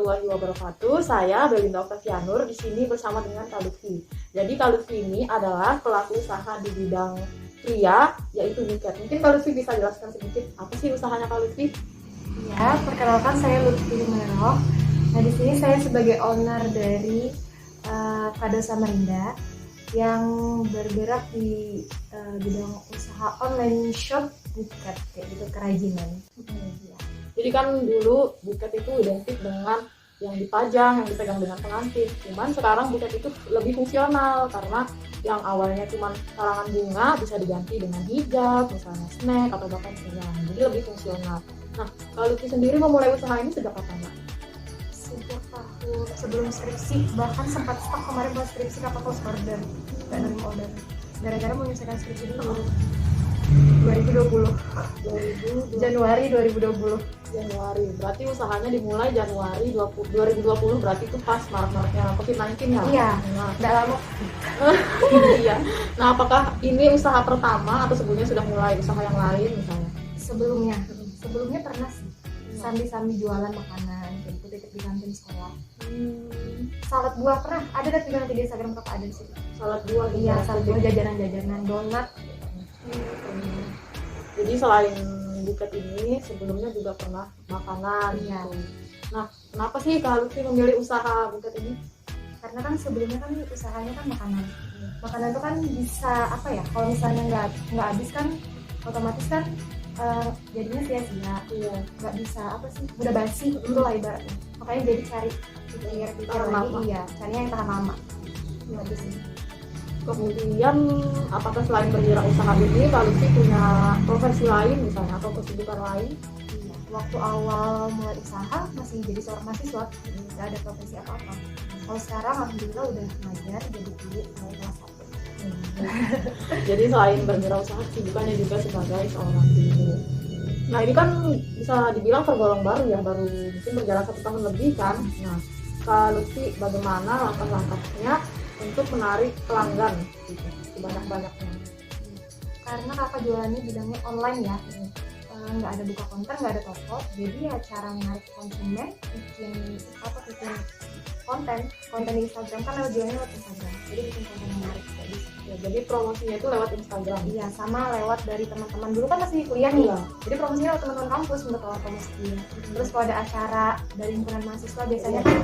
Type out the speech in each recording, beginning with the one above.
warahmatullahi wabarakatuh. Saya Belinda Octavianur di sini bersama dengan Kak Lutfi. Jadi Kak Lutfi ini adalah pelaku usaha di bidang pria, yaitu buket. Mungkin Kak Lutfi bisa jelaskan sedikit apa sih usahanya Kak Lutfi? Ya, perkenalkan saya Lutfi Mero. Nah, di sini saya sebagai owner dari Kado Samarinda yang bergerak di bidang usaha online shop buket kayak gitu, kerajinan. Ya. Jadi kan dulu buket itu identik dengan yang dipajang, yang dipegang dengan pengantin. Cuman sekarang buket itu lebih fungsional karena yang awalnya cuma karangan bunga bisa diganti dengan hijab, misalnya snack atau bahkan sayang. Jadi lebih fungsional. Nah, kalau Lutfi sendiri memulai usaha ini sejak kapan, Mbak? Sejak tahun sebelum skripsi, bahkan sempat stuck kemarin buat skripsi kapal post order, nggak nerima order gara-gara mau menyelesaikan skripsi dulu. 2020 Januari 2020. Januari, berarti usahanya dimulai Januari 2020, berarti itu pas maret-maretnya COVID-19 ya? Iya, Nah, nggak lama. iya. Nah, apakah ini usaha pertama atau sebelumnya sudah mulai usaha yang lain misalnya? Sebelumnya pernah sih sambil jualan makanan kayak gitu titip di kantin sekolah. Salad buah pernah ada kan juga nanti di Instagram kakak ada di situ. Salad buah gitu. Iya, salad buah, jajanan donat. Jadi selain buket ini sebelumnya juga pernah makanan. Iya. Gitu. Nah, kenapa sih Kak Lutfi memilih usaha buket ini? Karena kan sebelumnya kan usahanya kan makanan. Makanan itu kan bisa apa ya? Kalau misalnya nggak habis kan otomatis kan jadinya sia-sia. Iya. Nggak bisa apa sih? Udah basi itu lah ibaratnya. Makanya jadi cari pikir Tahan lagi. lama. Iya, carinya yang tahan lama. Gitu sih. Kemudian, apakah selain bergerak usaha ini, Kak Lutfi punya profesi lain misalnya atau kesibukan lain? Iya. Waktu awal mulai usaha masih jadi seorang mahasiswa, nggak ada profesi apa-apa. Kalau sekarang alhamdulillah udah ngajar jadi guru mulai kelas 1. Jadi selain bergerak usaha, kesibukannya juga sebagai seorang guru. Nah, ini kan bisa dibilang tergolong baru ya, baru mungkin berjalan 1 tahun lebih kan. Nah, Kak Lutfi bagaimana langkah-langkahnya untuk menarik pelanggan gitu, sebanyak-banyaknya? Karena kakak jualannya bidangnya online ya, nggak ada buka konter, nggak ada toko, jadi ya cara menarik konsumen bikin konten di Instagram kan jualannya lewat Instagram, jadi bikin konten yang menarik kayak gitu. Ya, jadi promosinya itu lewat Instagram. Iya, sama lewat dari teman-teman dulu kan masih kuliah nih. Iya. Jadi promosinya lewat teman-teman kampus untuk lewat promosi kuliah. Terus kalau ada acara dari himpunan mahasiswa biasanya kan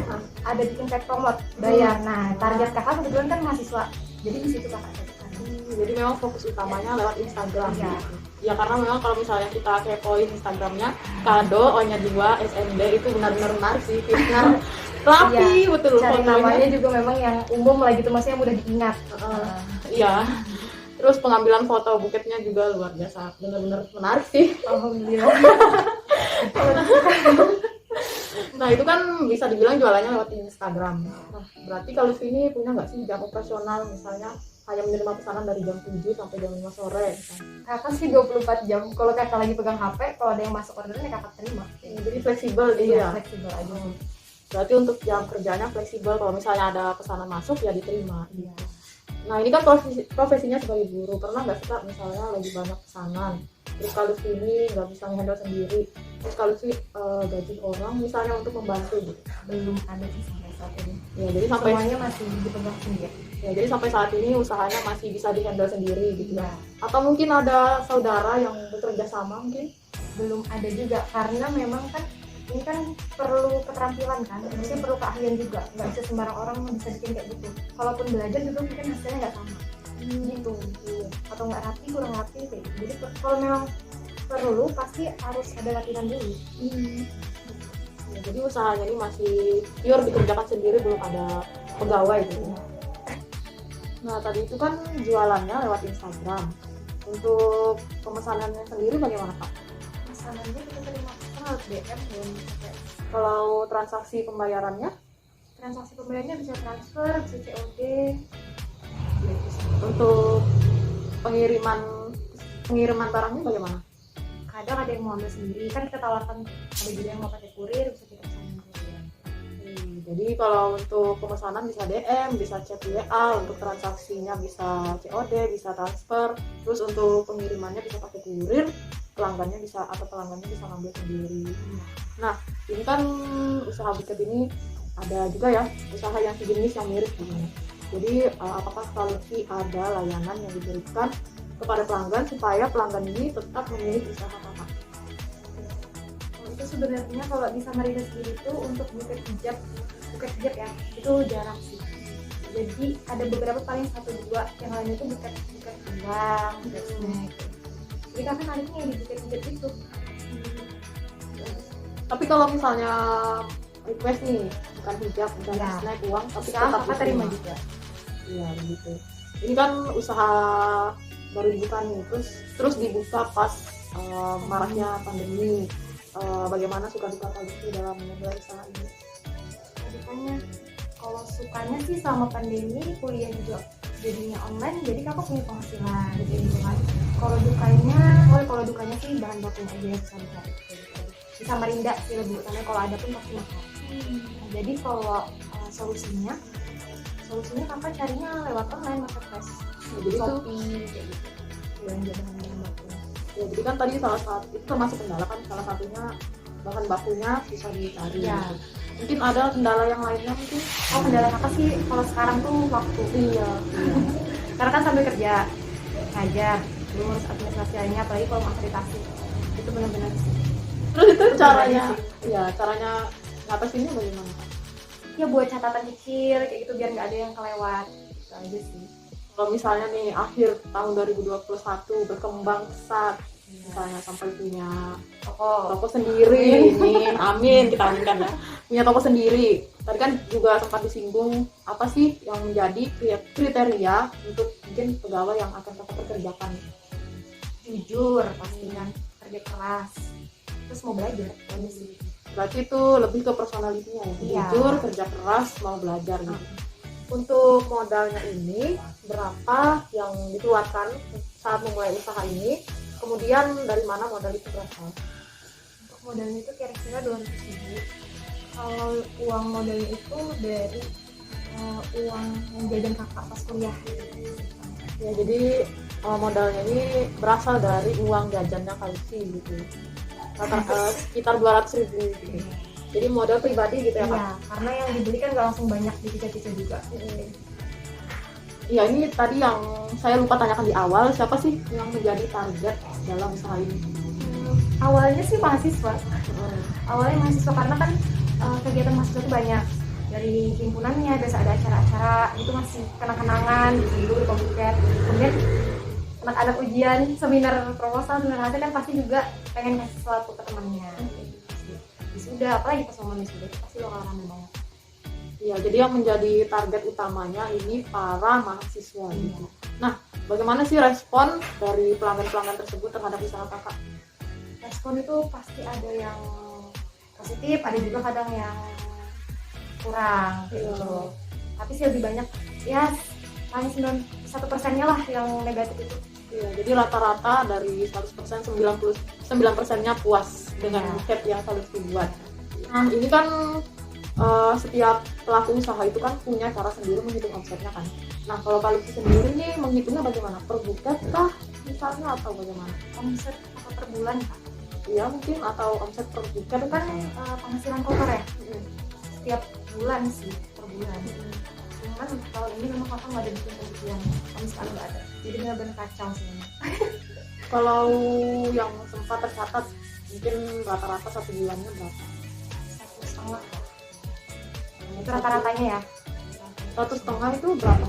ada bikin pack promote bayar. Nah, target kakak kebetulan kan mahasiswa. Jadi di situ kakak carikan. Jadi memang fokus utamanya lewat Instagram. Iya. Gitu. Ya karena memang kalau misalnya kita kepoin Instagramnya Kado O-nya 2 SND itu benar-benar menarik sih, fitnya rapi Iya, betul. cari fotonya. namanya juga memang yang umum lah gitu, maksudnya mudah diingat. Iya. Terus pengambilan foto buketnya juga luar biasa, benar-benar menarik sih. Alhamdulillah. Nah, itu kan bisa dibilang jualannya lewat Instagram. Nah, berarti kalau sini punya nggak sih jam operasional, misalnya hanya menerima pesanan dari jam 7 sampai jam 5 sore misalnya? Kakak sih 24 jam. Kalau kakak lagi pegang HP, kalau ada yang masuk orderan ya kakak terima. Jadi fleksibel gitu Iya, ya. fleksibel aja. Berarti untuk jam kerjanya fleksibel, kalau misalnya ada pesanan masuk ya diterima. Iya. Nah, ini kan profesinya sebagai guru. Pernah nggak sih Kak, misalnya lagi banyak pesanan, terus kalau sini nggak bisa handle sendiri, terus kalau sih gaji orang misalnya untuk membantu gitu? Belum ada sih sampai saat ini. Ya, jadi sampai Semuanya masih dipegang sendiri. ya, jadi sampai saat ini usahanya masih bisa dihandle sendiri gitu ya. Iya. Atau mungkin ada saudara yang bekerja sama mungkin? Belum ada juga karena memang kan ini kan perlu keterampilan kan, maksudnya perlu keahlian juga, nggak bisa sembarang orang bisa bikin kayak gitu. Kalaupun belajar juga mungkin hasilnya nggak sama gitu, atau nggak rapi, kurang rapi kayak gitu. Jadi kalau memang perlu pasti harus ada latihan dulu. Ya, jadi usahanya ini masih pure dikerjakan sendiri, belum ada pegawai gitu. Nah, tadi itu kan jualannya lewat Instagram. Untuk pemesanannya sendiri bagaimana Kak? Pesanannya kita terima pesan lewat DM dan pakai. Kalau transaksi pembayarannya? Transaksi pembayarannya bisa transfer, bisa COD. Untuk pengiriman barangnya bagaimana? Kadang ada yang mau ambil sendiri, kan kita tawarkan ada juga yang mau pakai kurir, bisa kita pesanin kurir. Jadi kalau untuk pemesanan bisa DM, bisa chat WA, untuk transaksinya bisa COD, bisa transfer, terus untuk pengirimannya bisa pakai kurir, pelanggannya bisa ngambil sendiri. Nah, ini kan usaha buket ini ada juga ya usaha yang sejenis yang mirip gitu. Jadi apakah Kaluki ada layanan yang diberikan kepada pelanggan supaya pelanggan ini tetap memilih usaha kakak? Itu sebenarnya kalau di Samarinda sendiri itu untuk buket hijab ya itu jarang sih. Jadi ada beberapa paling 1-2, yang lainnya itu buket uang, buket snack. Jadi kakak nantinya yang di buket hijab itu. Tapi kalau misalnya request nih bukan hijab, bukan Ya. snack, uang, tapi Bisa tetap kakak terima juga. Iya begitu. Ini kan usaha baru dibuka nih, terus dibuka pas maraknya pandemi. Bagaimana suka duka Kaluki dalam memulai usaha ini? Dukanya, kalau sukanya sih sama pandemi kuliah juga jadinya online, jadi kakak punya penghasilan gitu kan. Kalau dukanya sih bahan bakunya aja yang susah dicari. Di Samarinda sih lebih utamanya, kalau ada pun pasti mahal. Nah, jadi kalau solusinya kakak carinya lewat online marketplace, Jadi itu Shopee kayak gitu, belanja bahan baku. ya, jadi kan tadi salah satu itu termasuk kendala kan, salah satunya bahan bakunya susah dicari. Ya. Gitu. Mungkin ada kendala yang lainnya mungkin? Oh, kendala kakak sih kalau sekarang tuh waktu. Iya. Karena kan sambil kerja ngajar, belum ngurus administrasi lainnya, apalagi kalau akreditasi itu benar-benar sih. Terus itu Itu caranya, pribadi ya caranya ngatasinnya bagaimana? Ya buat catatan kecil kayak gitu biar nggak ada yang kelewat, gitu aja sih. Kalau misalnya nih akhir tahun 2021 berkembang pesat, misalnya sampai punya toko sendiri, amin kita aminkan ya, punya toko sendiri. Tadi kan juga sempat disinggung apa sih yang menjadi kriteria untuk mungkin pegawai yang akan kakak pekerjakan? Jujur pastinya, kerja keras, terus mau belajar aja sih. Berarti itu lebih ke personalitinya ya, Iya. jujur, kerja keras, mau belajar gitu. Untuk modalnya ini berapa yang dikeluarkan saat memulai usaha ini? Kemudian dari mana modal itu berasal? Untuk modalnya itu kira-kira 200.000. Kalau uang modalnya itu dari uang yang jajan kakak pas kuliah. Ya jadi modalnya ini berasal dari uang jajannya Kaluki gitu. Sekitar 200.000 gitu. Jadi modal pribadi gitu ya Kak? Iya, karena yang dibeli kan nggak langsung banyak, dicicil-cicil juga. Iya, ini tadi yang saya lupa tanyakan di awal, siapa sih yang menjadi target dalam usaha ini? Awalnya sih mahasiswa. Awalnya mahasiswa karena kan kegiatan mahasiswa itu banyak, dari himpunannya biasa ada acara-acara itu, masih kenang-kenangan dulu di buket. Kemudian anak-anak ujian, seminar proposal, seminar hasil kan pasti juga pengen kasih sesuatu ke temannya. Sudah, apalagi pas momen sudah pasti bakal rame banget. Iya, jadi yang menjadi target utamanya ini para mahasiswa gitu. Nah, bagaimana sih respon dari pelanggan-pelanggan tersebut terhadap usaha kakak? Respon itu pasti ada yang positif, ada juga kadang yang kurang gitu. Tapi sih lebih banyak ya paling 1%-nya lah yang negatif itu. Iya, jadi rata-rata dari 100% 99%-nya puas dengan buket yang Kaluki buat. Nah, ini kan setiap pelaku usaha itu kan punya cara sendiri menghitung omsetnya kan. Nah, kalau Kaluki sendiri nih menghitungnya bagaimana? Per buket kah misalnya atau bagaimana? Omset atau per bulan Kak? Iya mungkin, atau omset per buket Kan penghasilan kotor ya, setiap bulan sih, per bulan. Cuman tahun ini memang kakak nggak ada bikin penghasilan sama sekali, nggak ada. Jadi benar-benar kacau sih. Kalau yang sempat tercatat mungkin rata-rata satu bulannya berapa? 1,5. Itu rata-ratanya ya. 1,5 itu berapa?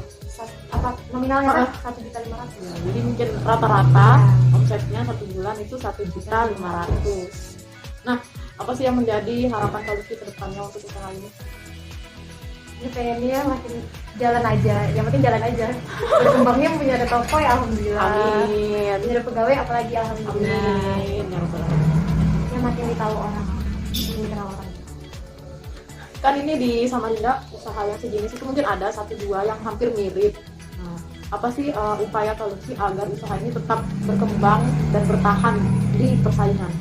Apa nominalnya kan 1.500.000. Ya, jadi mungkin rata-rata omsetnya satu bulan itu 1.500.000. Nah, apa sih yang menjadi harapan Kaluki ke depannya untuk usaha ini? Ini pengennya makin jalan aja, yang penting jalan aja. Berkembangnya punya ada toko ya alhamdulillah. Amin. Punya ada pegawai apalagi alhamdulillah. Amin. Ya Rabbal Alamin. Yang makin ditahu orang, makin dikenal orang. Kan ini di Samarinda usaha yang sejenis itu mungkin ada 1-2 yang hampir mirip. Nah, apa sih upaya Kaluki agar usaha ini tetap berkembang dan bertahan di persaingan?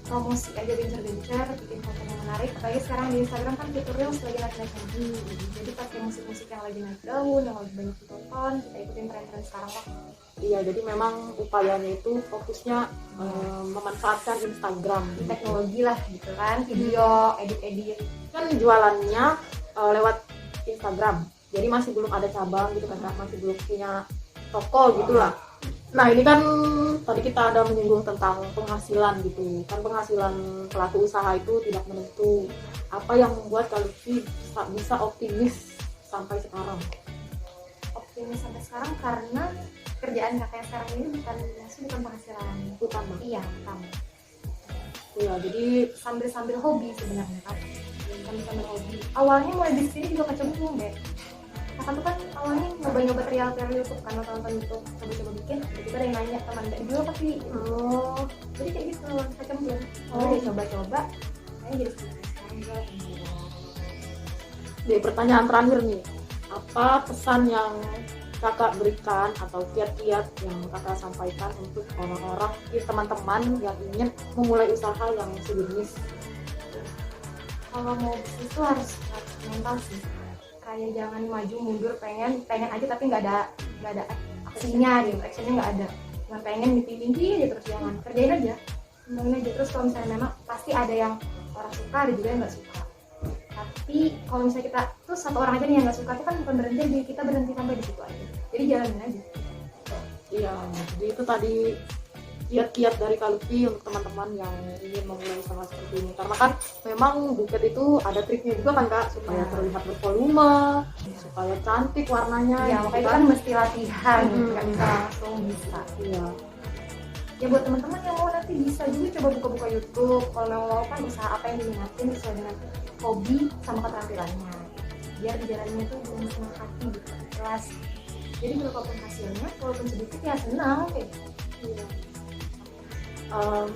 promosi aja gencar-gencar, bikin konten yang menarik. Apalagi sekarang di Instagram kan fitur Reels lagi naik-naiknya. Jadi pakai musik-musik yang lagi naik daun, yang lagi banyak ditonton, kita ikutin tren-tren sekarang lah. Iya, jadi memang upayanya itu fokusnya memanfaatkan Instagram. Teknologi lah gitu kan, video, edit-edit. Kan jualannya lewat Instagram, jadi masih belum ada cabang gitu kan, masih belum punya toko gitulah. Nah ini kan tadi kita ada menyinggung tentang penghasilan gitu kan, penghasilan pelaku usaha itu tidak menentu. Apa yang membuat Kak Lutfi bisa optimis sampai sekarang? Optimis sampai sekarang karena kerjaan kakak sekarang ini bukan penghasilan Utama. iya utama. Iya, jadi Sambil hobi sebenarnya kan, sambil hobi. Awalnya mulai di sini juga kecemplung deh. Kakak tuh kan awalnya nyoba trial YouTube kan, nonton YouTube, coba-coba bikin. Tiba-tiba ada yang nanya, teman nggak dijual tapi jadi kayak gitu kecemplung. Dia coba-coba, kayaknya jadi sekarang jual. di pertanyaan terakhir nih, apa pesan yang kakak berikan atau kiat-kiat yang kakak sampaikan untuk orang-orang, teman-teman yang ingin memulai usaha yang sejenis? Kalau mau bisnis tuh harus mental sih, kayak jangan maju mundur, pengen aja tapi nggak ada aksinya gitu, actionnya nggak ada, cuma pengen mimpi aja terus, jangan kerjain aja, terus. Kalau misalnya memang pasti ada yang orang suka, ada juga yang nggak suka, tapi kalau misalnya kita tuh satu orang aja nih yang nggak suka, itu kan bukan berhenti diri kita berhenti sampai di situ aja, jadi jalanin aja. Iya, jadi itu tadi kiat-kiat dari Kak Lutfi untuk teman-teman yang ingin memulai usaha seperti ini. Karena kan memang buket itu ada triknya juga kan Kak, supaya terlihat bervolume, supaya cantik warnanya. Ya makanya itu kan mesti latihan, nggak bisa langsung bisa. Iya. Ya buat teman-teman yang mau nanti bisa juga coba buka-buka YouTube. Kalau mau kan usaha apa yang diminatin sesuai dengan hobi sama keterampilannya, biar dijalannya itu dengan senang hati gitu, jelas. Jadi berapapun hasilnya, walaupun sedikit ya senang kayak gitu. Iya.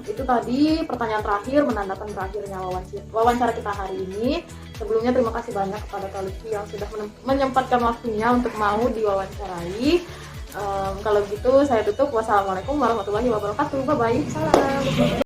Itu tadi pertanyaan terakhir, menandakan berakhirnya wawancara kita hari ini. Sebelumnya terima kasih banyak kepada Kak Lutfi yang sudah menyempatkan waktunya untuk mau diwawancarai. Kalau gitu saya tutup. Wassalamualaikum warahmatullahi wabarakatuh. Bye bye. Salam.